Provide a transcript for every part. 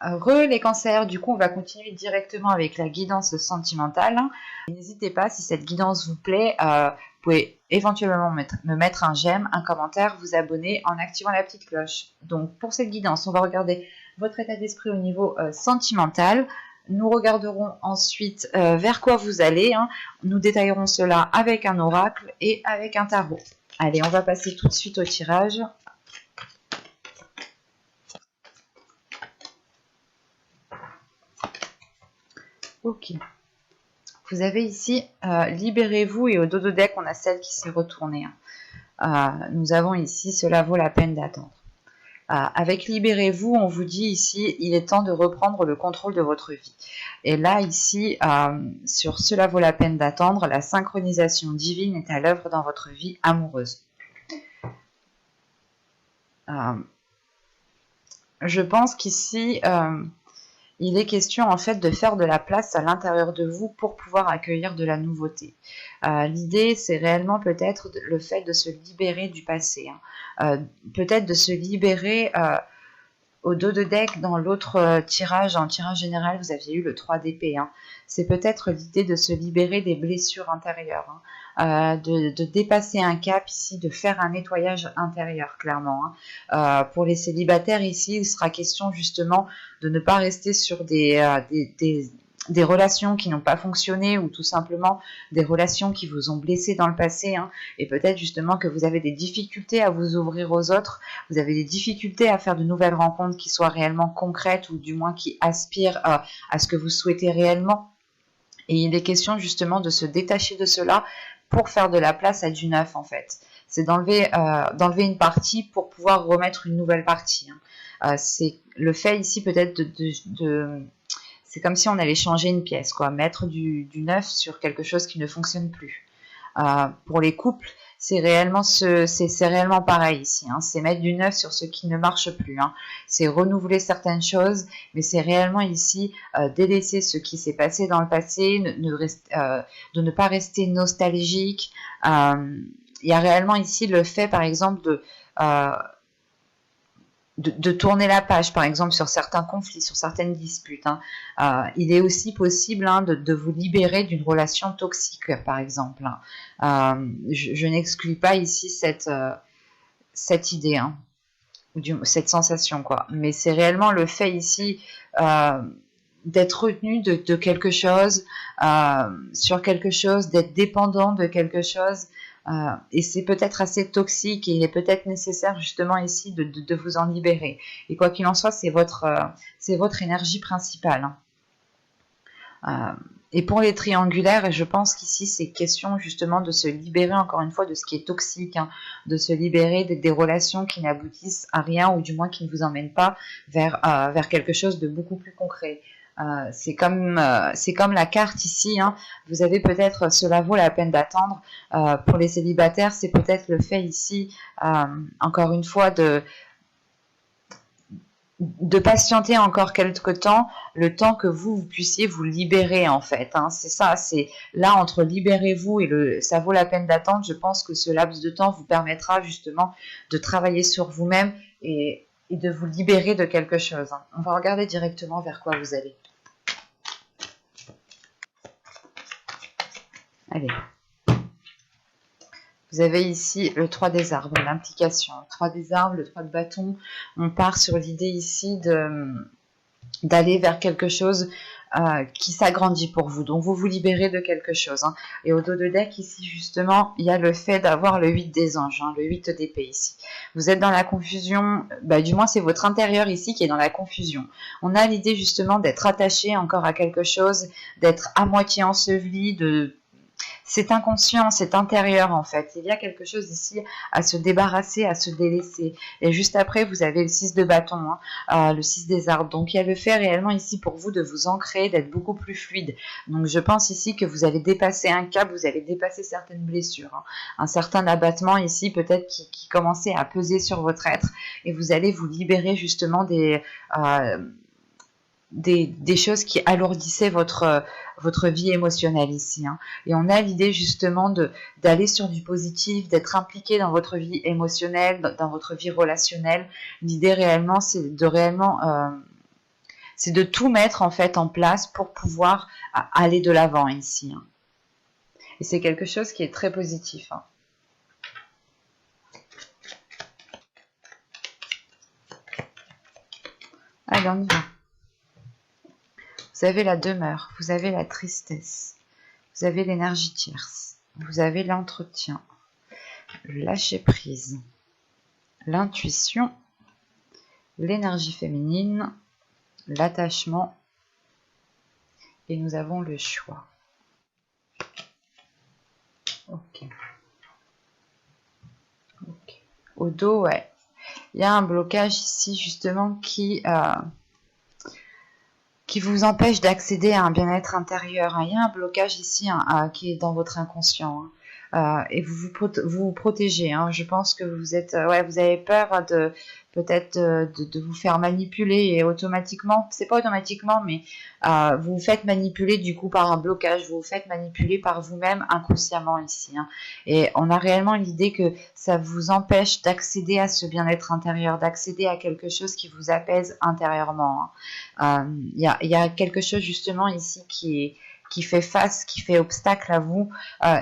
Les cancers, du coup, on va continuer directement avec la guidance sentimentale. N'hésitez pas, si cette guidance vous plaît, vous pouvez éventuellement me mettre un j'aime, un commentaire, vous abonner en activant la petite cloche. Donc, pour cette guidance, on va regarder votre état d'esprit au niveau sentimental. Nous regarderons ensuite vers quoi vous allez. Nous détaillerons cela avec un oracle et avec un tarot. Allez, on va passer tout de suite au tirage. Ok. Vous avez ici libérez-vous et au dos de deck, on a celle qui s'est retournée. Nous avons ici cela vaut la peine d'attendre. Avec libérez-vous, on vous dit ici il est temps de reprendre le contrôle de votre vie. Et là ici, sur cela vaut la peine d'attendre, la synchronisation divine est à l'œuvre dans votre vie amoureuse. Je pense qu'ici il est question en fait de faire de la place à l'intérieur de vous pour pouvoir accueillir de la nouveauté. L'idée, c'est réellement peut-être le fait de se libérer du passé. Peut-être de se libérer au dos de deck dans l'autre tirage, en tirage général, vous aviez eu le 3 d'épée. C'est peut-être l'idée de se libérer des blessures intérieures. De dépasser un cap ici, de faire un nettoyage intérieur, clairement. Pour les célibataires ici, il sera question justement de ne pas rester sur des relations qui n'ont pas fonctionné ou tout simplement des relations qui vous ont blessé dans le passé et peut-être justement que vous avez des difficultés à vous ouvrir aux autres, vous avez des difficultés à faire de nouvelles rencontres qui soient réellement concrètes ou du moins qui aspirent à ce que vous souhaitez réellement. Et il est question justement de se détacher de cela pour faire de la place à du neuf en fait. C'est d'enlever une partie pour pouvoir remettre une nouvelle partie. C'est le fait ici peut-être c'est comme si on allait changer une pièce, quoi, mettre du neuf sur quelque chose qui ne fonctionne plus. Pour les couples, c'est réellement pareil ici. C'est mettre du neuf sur ce qui ne marche plus. C'est renouveler certaines choses, mais c'est réellement ici délaisser ce qui s'est passé dans le passé, de ne pas rester nostalgique. Il y a réellement ici le fait, par exemple, de tourner la page, par exemple, sur certains conflits, sur certaines disputes. Il est aussi possible de vous libérer d'une relation toxique, par exemple. Je n'exclus pas ici cette idée, cette sensation, quoi. Mais c'est réellement le fait ici d'être retenu de quelque chose, sur quelque chose, d'être dépendant de quelque chose. Et c'est peut-être assez toxique et il est peut-être nécessaire justement ici de vous en libérer. Et quoi qu'il en soit, c'est votre énergie principale. Et pour les triangulaires, je pense qu'ici c'est question justement de se libérer encore une fois de ce qui est toxique, de se libérer des relations qui n'aboutissent à rien ou du moins qui ne vous emmènent pas vers quelque chose de beaucoup plus concret. C'est comme la carte ici, vous avez peut-être, cela vaut la peine d'attendre. Pour les célibataires, c'est peut-être le fait ici, encore une fois, de patienter encore quelque temps, le temps que vous puissiez vous libérer en fait. C'est ça, c'est là entre libérez-vous et ça vaut la peine d'attendre. Je pense que ce laps de temps vous permettra justement de travailler sur vous-même et de vous libérer de quelque chose. On va regarder directement vers quoi vous allez. Allez. Vous avez ici le 3 des arbres, l'implication. Le 3 des arbres, le 3 de bâton. On part sur l'idée ici d'aller vers quelque chose qui s'agrandit pour vous. Donc, vous vous libérez de quelque chose. Et au dos de deck, ici, justement, il y a le fait d'avoir le 8 des anges, le 8 d'épée ici. Vous êtes dans la confusion, du moins, c'est votre intérieur ici qui est dans la confusion. On a l'idée, justement, d'être attaché encore à quelque chose, d'être à moitié enseveli, c'est inconscient, c'est intérieur en fait. Il y a quelque chose ici à se débarrasser, à se délaisser. Et juste après, vous avez le 6 de bâton, le 6 des arbres. Donc, il y a le fait réellement ici pour vous de vous ancrer, d'être beaucoup plus fluide. Donc, je pense ici que vous allez dépasser un cap, vous allez dépasser certaines blessures. Un certain abattement ici peut-être qui commençait à peser sur votre être. Et vous allez vous libérer justement des choses qui alourdissaient votre vie émotionnelle ici. Et on a l'idée justement d'aller sur du positif, d'être impliqué dans votre vie émotionnelle, dans votre vie relationnelle. L'idée réellement, c'est de réellement C'est de tout mettre en fait en place pour pouvoir aller de l'avant ici. Hein. Et c'est quelque chose qui est très positif. Hein. Allez, on y va. Vous avez la demeure, vous avez la tristesse, vous avez l'énergie tierce, vous avez l'entretien, le lâcher prise, l'intuition, l'énergie féminine, l'attachement et nous avons le choix. Ok. Au dos, ouais. Il y a un blocage ici justement qui vous empêche d'accéder à un bien-être intérieur. Hein. Il y a un blocage ici qui est dans votre inconscient. Hein. Et vous vous protégez. Hein. Je pense que vous êtes, vous avez peur de peut-être de vous faire manipuler et automatiquement, c'est pas automatiquement, mais vous vous faites manipuler du coup par un blocage, vous vous faites manipuler par vous-même inconsciemment ici. Hein. Et on a réellement l'idée que ça vous empêche d'accéder à ce bien-être intérieur, d'accéder à quelque chose qui vous apaise intérieurement. Hein. Il y a quelque chose justement ici qui fait face, qui fait obstacle à vous,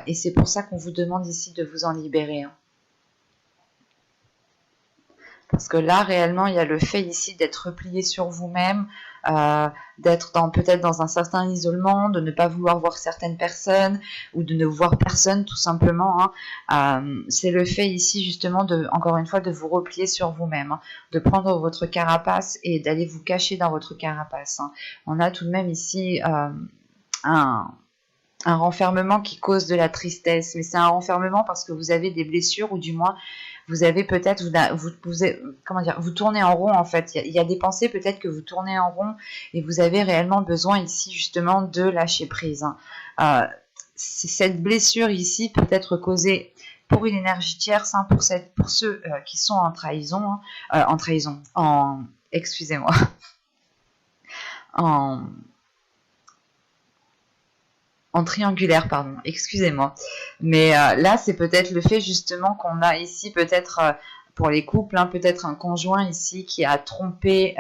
et c'est pour ça qu'on vous demande ici de vous en libérer. Hein. Parce que là, réellement, il y a le fait ici d'être replié sur vous-même, d'être peut-être dans un certain isolement, de ne pas vouloir voir certaines personnes, ou de ne voir personne tout simplement. Hein. C'est le fait ici justement, encore une fois, de vous replier sur vous-même, hein, de prendre votre carapace et d'aller vous cacher dans votre carapace. Hein. On a tout de même ici un renfermement qui cause de la tristesse, mais c'est un renfermement parce que vous avez des blessures, ou du moins vous avez peut-être, vous tournez en rond en fait. Il y a des pensées peut-être que vous tournez en rond et vous avez réellement besoin ici justement de lâcher prise. Hein. Cette blessure ici peut être causée pour une énergie tierce, hein, pour ceux qui sont en trahison, hein, excusez-moi, en triangulaire, pardon, excusez-moi. Mais là, c'est peut-être le fait justement qu'on a ici peut-être, pour les couples, hein, peut-être un conjoint ici qui a trompé,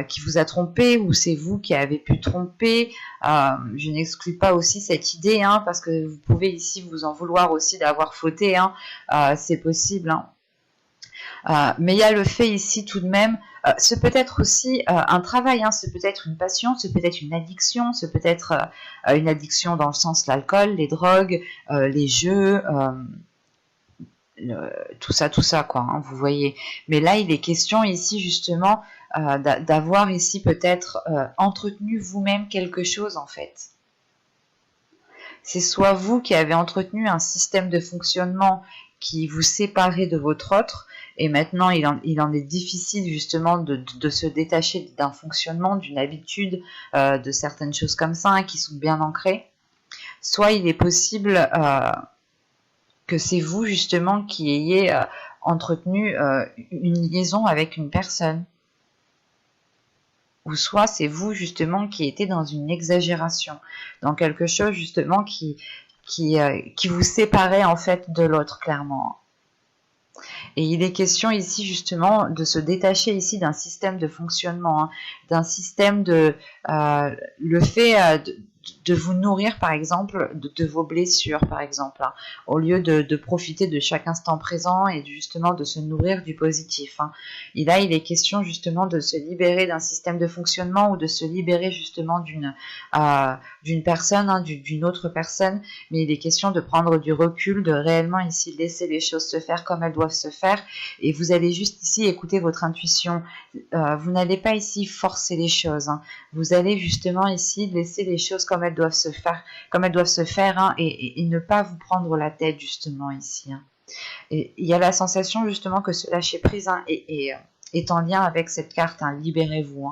qui vous a trompé, ou c'est vous qui avez pu tromper. Je n'exclus pas aussi cette idée, hein, parce que vous pouvez ici vous en vouloir aussi d'avoir fauté, hein, c'est possible. Hein. Mais il y a le fait ici tout de même, ce peut être aussi un travail, hein, ce peut être une passion, ce peut être une addiction, ce peut être une addiction dans le sens l'alcool, les drogues, les jeux, tout ça quoi, hein, vous voyez. Mais là il est question ici justement d'avoir ici peut-être entretenu vous-même quelque chose en fait. C'est soit vous qui avez entretenu un système de fonctionnement qui vous séparait de votre autre, et maintenant il en est difficile justement de se détacher d'un fonctionnement, d'une habitude, de certaines choses comme ça, hein, qui sont bien ancrées. Soit il est possible que c'est vous justement qui ayez entretenu une liaison avec une personne. Ou soit c'est vous justement qui étiez dans une exagération, dans quelque chose justement qui vous séparait en fait de l'autre, clairement. Et il est question ici justement de se détacher ici d'un système de fonctionnement, hein, d'un système le fait de vous nourrir par exemple de vos blessures par exemple, hein, au lieu de profiter de chaque instant présent et justement de se nourrir du positif. Hein. Et là il est question justement de se libérer d'un système de fonctionnement, ou de se libérer justement d'une personne, hein, d'une autre personne, mais il est question de prendre du recul, de réellement ici laisser les choses se faire comme elles doivent se faire, et vous allez juste ici écouter votre intuition. Vous n'allez pas ici forcer les choses, hein. Vous allez justement ici laisser les choses comme elles doivent se faire, hein, et ne pas vous prendre la tête justement ici. Hein. Et il y a la sensation justement que ce lâcher prise, hein, est en lien avec cette carte, hein, libérez-vous.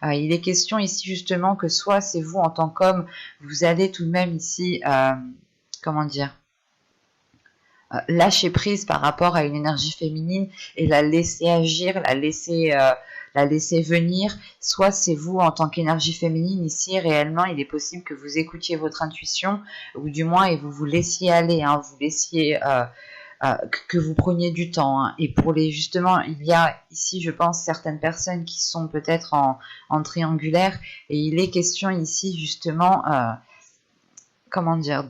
Hein. Il est question ici justement que soit c'est vous en tant qu'homme, vous allez tout de même ici, lâcher prise par rapport à une énergie féminine et la laisser agir, la laisser venir, soit c'est vous en tant qu'énergie féminine ici, réellement il est possible que vous écoutiez votre intuition, ou du moins et vous vous laissiez aller, hein, vous laissiez que vous preniez du temps, hein. Et pour les justement, il y a ici, je pense, certaines personnes qui sont peut-être en triangulaire, et il est question ici justement, comment dire,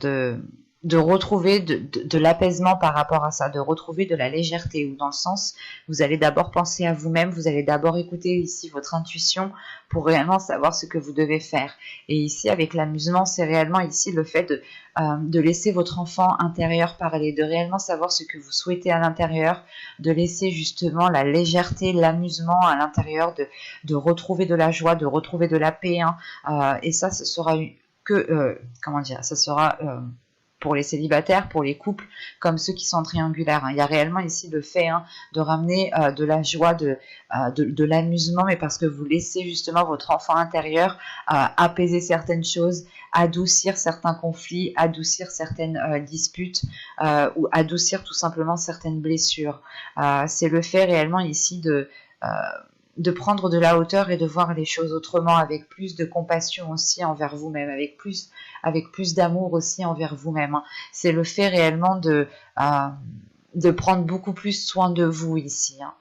de retrouver de l'apaisement par rapport à ça, de retrouver de la légèreté, ou dans le sens, vous allez d'abord penser à vous-même, vous allez d'abord écouter ici votre intuition pour réellement savoir ce que vous devez faire. Et ici, avec l'amusement, c'est réellement ici le fait de laisser votre enfant intérieur parler, de réellement savoir ce que vous souhaitez à l'intérieur, de laisser justement la légèreté, l'amusement à l'intérieur, de retrouver de la joie, de retrouver de la paix, hein. Et ça, ce sera comment dire, ça sera pour les célibataires, pour les couples, comme ceux qui sont triangulaires, hein. Il y a réellement ici le fait, hein, de ramener de la joie, de l'amusement, mais parce que vous laissez justement votre enfant intérieur apaiser certaines choses, adoucir certains conflits, adoucir certaines disputes, ou adoucir tout simplement certaines blessures. C'est le fait réellement ici de prendre de la hauteur et de voir les choses autrement, avec plus de compassion aussi envers vous-même, avec plus d'amour aussi envers vous-même, hein. C'est le fait réellement de prendre beaucoup plus soin de vous ici, hein.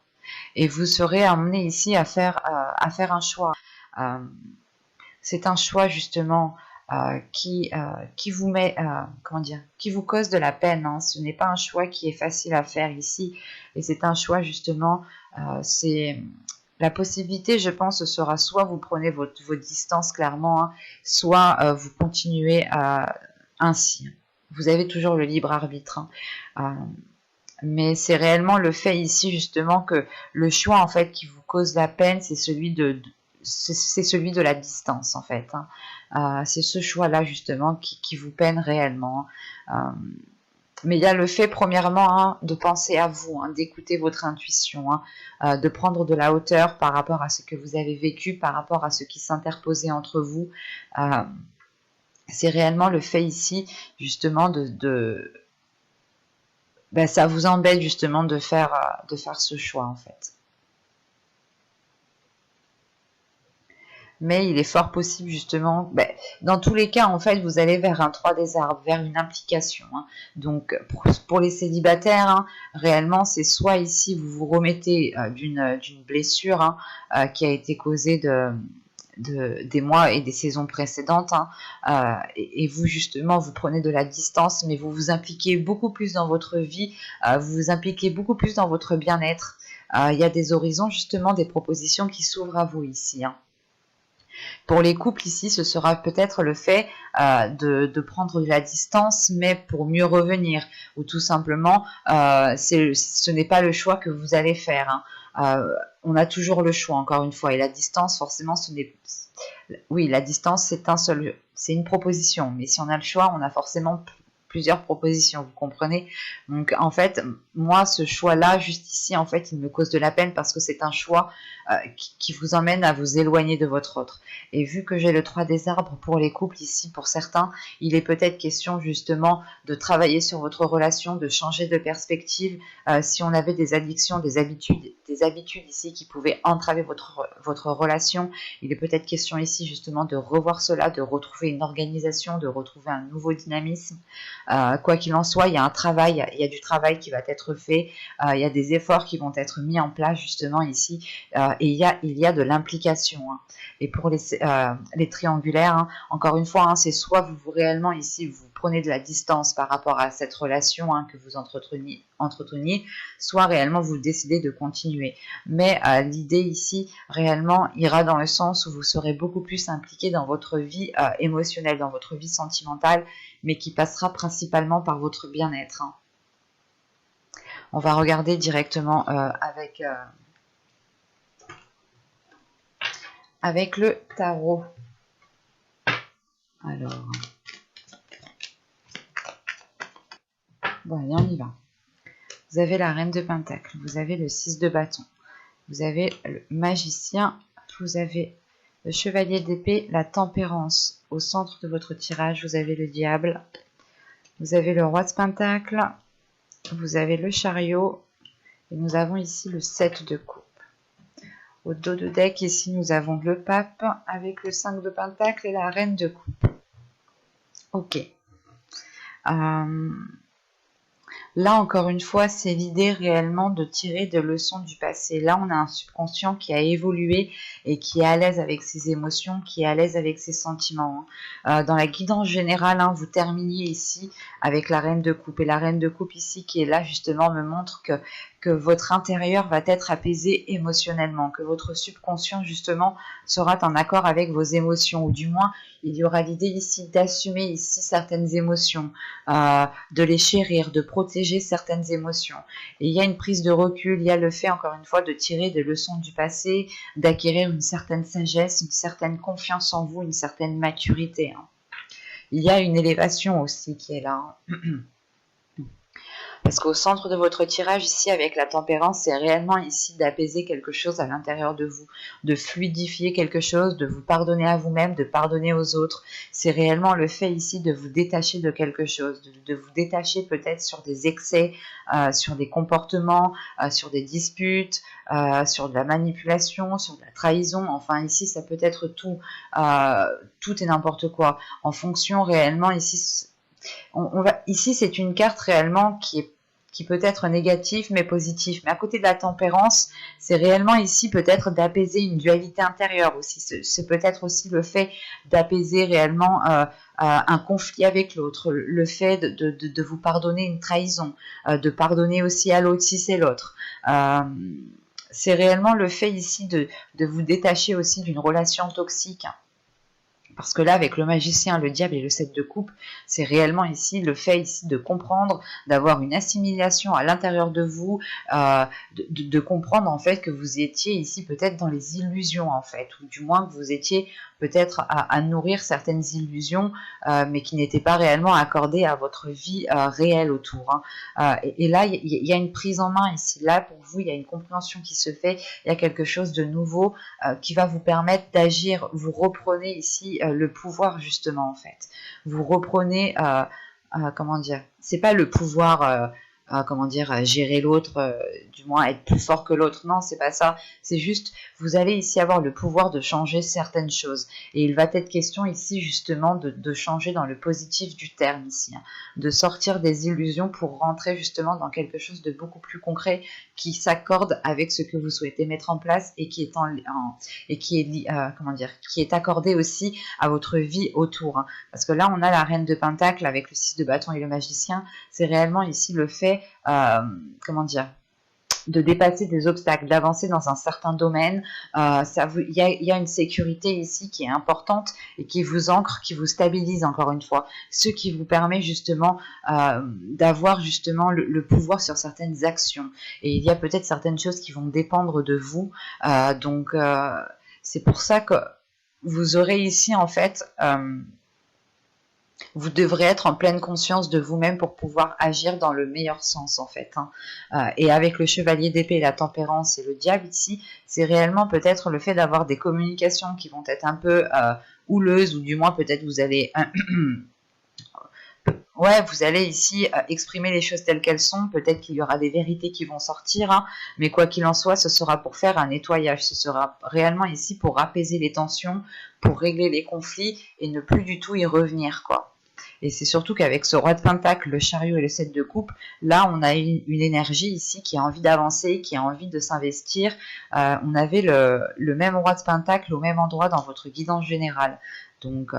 Et vous serez amené ici à faire un choix. Euh, c'est un choix justement qui vous met, comment dire, qui vous cause de la peine, hein. Ce n'est pas un choix qui est facile à faire ici, et c'est un choix justement, c'est la possibilité, je pense, sera soit vous prenez vos distances clairement, hein, soit vous continuez ainsi. Vous avez toujours le libre arbitre, hein. Mais c'est réellement le fait ici justement que le choix en fait qui vous cause la peine, c'est celui c'est celui de la distance en fait, hein. C'est ce choix-là justement qui vous peine réellement, hein. Mais il y a le fait, premièrement, hein, de penser à vous, hein, d'écouter votre intuition, hein, de prendre de la hauteur par rapport à ce que vous avez vécu, par rapport à ce qui s'interposait entre vous. Euh, c'est réellement le fait ici, justement, ben, ça vous embête justement de faire ce choix, en fait. Mais il est fort possible justement, ben, dans tous les cas en fait vous allez vers un 3 des arbres, vers une implication, hein. Donc pour les célibataires, hein, réellement c'est soit ici vous vous remettez d'une blessure, hein, qui a été causée des mois et des saisons précédentes, hein, et vous justement vous prenez de la distance, mais vous vous impliquez beaucoup plus dans votre vie, vous vous impliquez beaucoup plus dans votre bien-être. Il y a des horizons justement, des propositions qui s'ouvrent à vous ici, hein. Pour les couples ici, ce sera peut-être le fait de prendre de la distance, mais pour mieux revenir, ou tout simplement, ce n'est pas le choix que vous allez faire, hein. On a toujours le choix, encore une fois, et la distance, forcément, oui, la distance, c'est une proposition, mais si on a le choix, on a forcément plusieurs propositions, vous comprenez? Donc en fait, moi, ce choix-là, juste ici, en fait, il me cause de la peine parce que c'est un choix qui vous emmène à vous éloigner de votre autre. Et vu que j'ai le 3 des arbres pour les couples ici, pour certains, il est peut-être question justement de travailler sur votre relation, de changer de perspective. Si on avait des addictions, des habitudes ici qui pouvaient entraver votre relation, il est peut-être question ici justement de revoir cela, de retrouver une organisation, de retrouver un nouveau dynamisme. Quoi qu'il en soit, il y a du travail qui va être fait, il y a des efforts qui vont être mis en place justement ici, et il y a de l'implication, hein. Et pour les triangulaires, hein, encore une fois, hein, c'est soit vous réellement ici, vous prenez de la distance par rapport à cette relation, hein, que vous entreteniez, soit réellement vous décidez de continuer. Mais l'idée ici, réellement, ira dans le sens où vous serez beaucoup plus impliqué dans votre vie émotionnelle, dans votre vie sentimentale, mais qui passera principalement par votre bien-être, hein. On va regarder directement avec le tarot. Alors, bon, allez, on y va. Vous avez la reine de pentacle, vous avez le 6 de bâton, vous avez le magicien, vous avez le chevalier d'épée, la tempérance. Au centre de votre tirage, vous avez le diable, vous avez le roi de pentacle, vous avez le chariot, et nous avons ici le 7 de coupe. Au dos de deck, ici, nous avons le pape avec le 5 de pentacle et la reine de coupe. Ok. Là, encore une fois, c'est l'idée réellement de tirer des leçons du passé. Là, on a un subconscient qui a évolué et qui est à l'aise avec ses émotions, qui est à l'aise avec ses sentiments. Dans la guidance générale, vous terminiez ici avec la reine de coupe. Et la reine de coupe ici, qui est là, justement, me montre que votre intérieur va être apaisé émotionnellement, que votre subconscient, justement, sera en accord avec vos émotions, ou du moins, il y aura l'idée ici d'assumer ici certaines émotions, de les chérir, de protéger certaines émotions. Et il y a une prise de recul, il y a le fait, encore une fois, de tirer des leçons du passé, d'acquérir une certaine sagesse, une certaine confiance en vous, une certaine maturité. Il y a une élévation aussi qui est là. Parce qu'au centre de votre tirage ici avec la tempérance, c'est réellement ici d'apaiser quelque chose à l'intérieur de vous, de fluidifier quelque chose, de vous pardonner à vous-même, de pardonner aux autres. C'est réellement le fait ici de vous détacher de quelque chose, de vous détacher peut-être sur des excès, sur des comportements, sur des disputes, sur de la manipulation, sur de la trahison. Enfin ici ça peut être tout, tout et n'importe quoi. En fonction réellement ici... Ici, c'est une carte réellement qui peut être négative mais positive. Mais à côté de la tempérance, c'est réellement ici peut-être d'apaiser une dualité intérieure aussi. C'est peut-être aussi le fait d'apaiser réellement un conflit avec l'autre, le fait de vous pardonner une trahison, de pardonner aussi à l'autre si c'est l'autre. C'est réellement le fait ici de vous détacher aussi d'une relation toxique. Parce que là, avec le magicien, le diable et le 7 de coupe, c'est réellement ici le fait ici de comprendre, d'avoir une assimilation à l'intérieur de vous, de comprendre en fait que vous étiez ici peut-être dans les illusions en fait, ou du moins que vous étiez peut-être à nourrir certaines illusions, mais qui n'étaient pas réellement accordées à votre vie réelle autour. Et là, il y a une prise en main ici. Là, pour vous, il y a une compréhension qui se fait, il y a quelque chose de nouveau qui va vous permettre d'agir. Vous reprenez ici le pouvoir justement en fait. Vous reprenez, comment dire, c'est pas le pouvoir, comment dire, gérer l'autre, du moins être plus fort que l'autre. Non, c'est pas ça. C'est juste, vous allez ici avoir le pouvoir de changer certaines choses. Et il va être question ici justement de changer dans le positif du terme ici, de sortir des illusions pour rentrer justement dans quelque chose de beaucoup plus concret qui s'accorde avec ce que vous souhaitez mettre en place et qui est comment dire, qui est accordé aussi à votre vie autour. Parce que là, on a la reine de Pentacle avec le 6 de bâton et le magicien. C'est réellement ici le fait, comment dire, de dépasser des obstacles, d'avancer dans un certain domaine. Il y a une sécurité ici qui est importante et qui vous ancre, qui vous stabilise encore une fois. Ce qui vous permet justement d'avoir justement le pouvoir sur certaines actions. Et il y a peut-être certaines choses qui vont dépendre de vous. Donc c'est pour ça que vous aurez ici en fait... vous devrez être en pleine conscience de vous-même pour pouvoir agir dans le meilleur sens en fait. Et avec le chevalier d'épée, la tempérance et le diable ici, c'est réellement peut-être le fait d'avoir des communications qui vont être un peu houleuses, ou du moins peut-être vous allez... ouais, vous allez ici exprimer les choses telles qu'elles sont. Peut-être qu'il y aura des vérités qui vont sortir, mais quoi qu'il en soit, ce sera pour faire un nettoyage. Ce sera réellement ici pour apaiser les tensions, pour régler les conflits et ne plus du tout y revenir, quoi. Et c'est surtout qu'avec ce roi de pentacle, le chariot et le 7 de coupe, là on a une énergie ici qui a envie d'avancer, qui a envie de s'investir. On avait le même roi de pentacle au même endroit dans votre guidance générale. Donc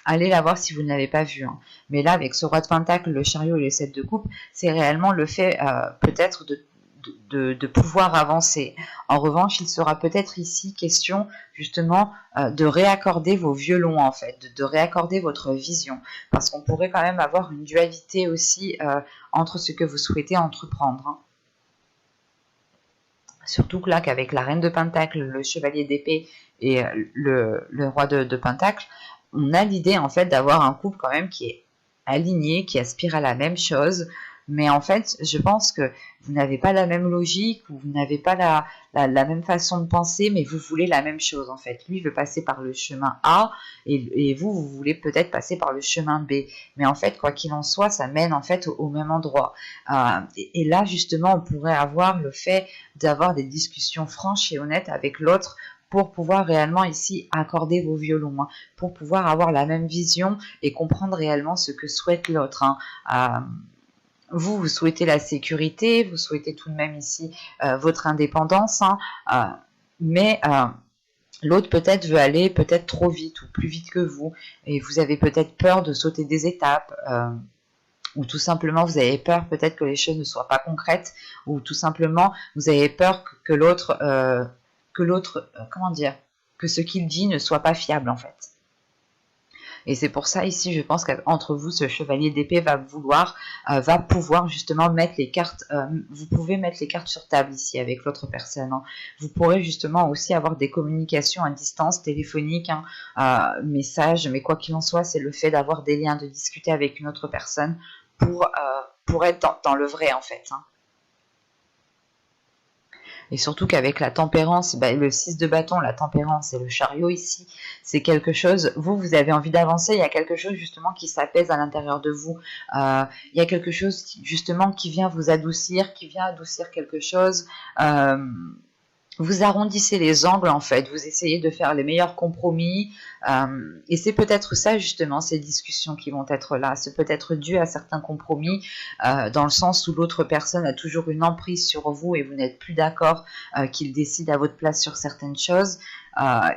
allez la voir si vous ne l'avez pas vu. Mais là, avec ce roi de pentacle, le chariot et le 7 de coupe, c'est réellement le fait peut-être de pouvoir avancer. En revanche, il sera peut-être ici question justement de réaccorder vos violons en fait, de réaccorder votre vision, parce qu'on pourrait quand même avoir une dualité aussi entre ce que vous souhaitez entreprendre. Surtout que là, qu'avec la reine de pentacle, le chevalier d'épée et le roi de pentacle, on a l'idée en fait d'avoir un couple quand même qui est aligné, qui aspire à la même chose. Mais en fait, je pense que vous n'avez pas la même logique, ou vous n'avez pas la même façon de penser, mais vous voulez la même chose en fait. Lui veut passer par le chemin A, et vous voulez peut-être passer par le chemin B. Mais en fait, quoi qu'il en soit, ça mène en fait au même endroit. Et là, justement, on pourrait avoir le fait d'avoir des discussions franches et honnêtes avec l'autre, pour pouvoir réellement ici accorder vos violons, pour pouvoir avoir la même vision et comprendre réellement ce que souhaite l'autre. vous souhaitez la sécurité, vous souhaitez tout de même ici votre indépendance, hein, mais l'autre peut-être veut aller peut-être trop vite ou plus vite que vous, et vous avez peut-être peur de sauter des étapes, ou tout simplement vous avez peur peut-être que les choses ne soient pas concrètes, ou tout simplement vous avez peur que l'autre, comment dire, que ce qu'il dit ne soit pas fiable en fait. Et c'est pour ça ici, je pense qu'entre vous, ce chevalier d'épée va pouvoir justement mettre les cartes, vous pouvez mettre les cartes sur table ici avec l'autre personne, hein. Vous pourrez justement aussi avoir des communications à distance, téléphoniques, hein, messages, mais quoi qu'il en soit, c'est le fait d'avoir des liens, de discuter avec une autre personne pour être dans le vrai en fait, hein. Et surtout qu'avec la tempérance, le 6 de bâton, la tempérance et le chariot ici, c'est quelque chose, vous avez envie d'avancer, il y a quelque chose justement qui s'apaise à l'intérieur de vous. Il y a quelque chose justement qui vient vous adoucir, qui vient adoucir quelque chose. Vous arrondissez les angles en fait, vous essayez de faire les meilleurs compromis, et c'est peut-être ça justement, ces discussions qui vont être là, c'est peut-être dû à certains compromis, dans le sens où l'autre personne a toujours une emprise sur vous et vous n'êtes plus d'accord qu'il décide à votre place sur certaines choses.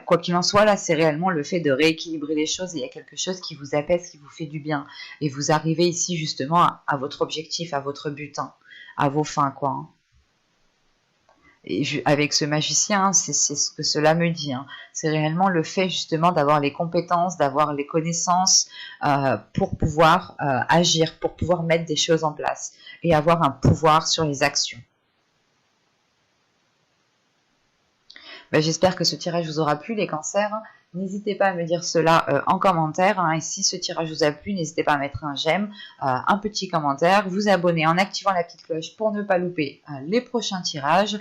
Quoi qu'il en soit, là c'est réellement le fait de rééquilibrer les choses, et il y a quelque chose qui vous apaise, qui vous fait du bien, et vous arrivez ici justement à votre objectif, à votre but, hein, à vos fins quoi, hein. Et avec ce magicien, c'est ce que cela me dit, hein. C'est réellement le fait justement d'avoir les compétences, d'avoir les connaissances pour pouvoir agir, pour pouvoir mettre des choses en place et avoir un pouvoir sur les actions. J'espère que ce tirage vous aura plu, les cancers. N'hésitez pas à me dire cela en commentaire, hein. Et si ce tirage vous a plu, n'hésitez pas à mettre un j'aime, un petit commentaire, vous abonner en activant la petite cloche pour ne pas louper les prochains tirages.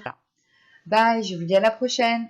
Bye, je vous dis à la prochaine.